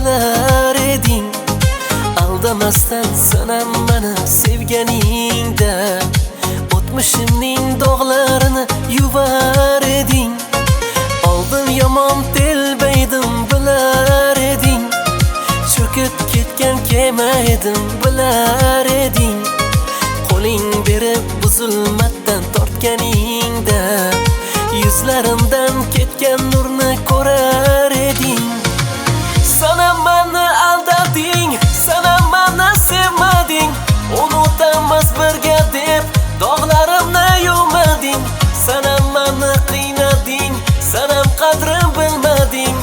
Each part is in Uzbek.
bilar eding. Aldamasdan sanam meni sevganingda, o'tmishimning dog'larini yuvar eding. Oldin yomon telbaydim bilar eding. Cho'kib ketgan kema edim bilar eding. Qo'ling berib buzilmatdan tortganingda, yuzlarimdan ketgan nurni ko'rar eding. Sana meni aldading, sana meni sevmading. Unutamiz birga deb dog'larimni yuvmading. Sana meni qiynading, sanam qadrim bilmading.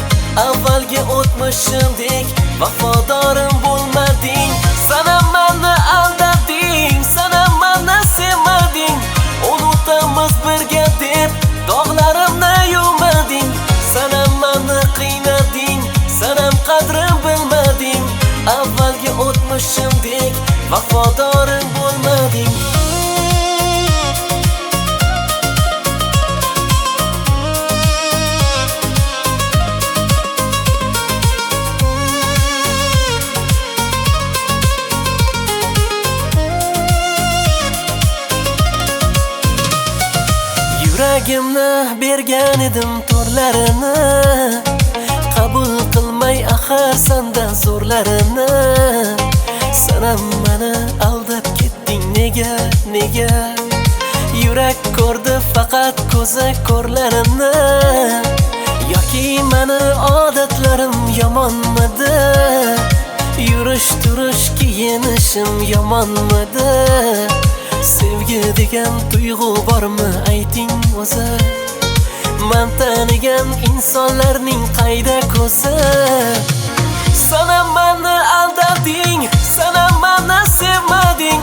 Avvalgi o'tmishimdek vafodorim bo'lmading. Sana meni aldading, sana meni sevmading. Unutamiz birga deb dog'larimni yuvmading. Sana meni qiynading, sanam qadrim bilmading. Avvalgi o'tmishimdek vafodorim bo'lmading. Yuragimni bergan edim to'rlarini, qabul qilmay axir sendan zo'rlarini. Sanam meni aldab ketding nega, nega? Yurak ko'rdi faqat ko'zi ko'rlarini. Yoki meni odatlarim yomonmidi? Yurish turish kiyinishim yomonmidi? Sevgi degan tuyg'u bormi ayting o'zi? Men tanigan insonlarning qayda ko'zi? Sana meni aldading, sana meni sevmading.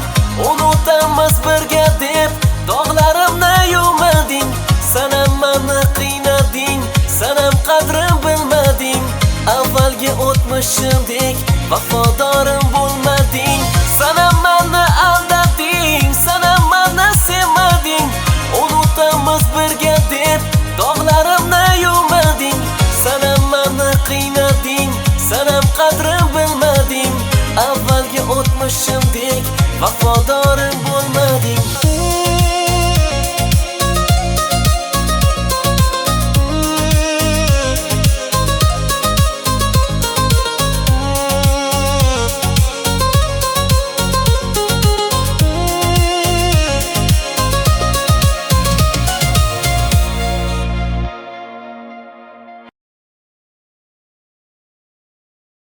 Unutamiz birga deb dog'larimni yuvmading. Sana meni qiynading, sanam qadrim bilmading. Avvalgi o'tmishimdek vafodorim bo'lmading. Sana meni aldading, sana meni sevmading. Unutamiz birga deb dog'larimni yuvmading. Sana meni qiynading, sanam qadrim bilmading. Avvalgi o'tmishimdek vafodorim bo'lmading.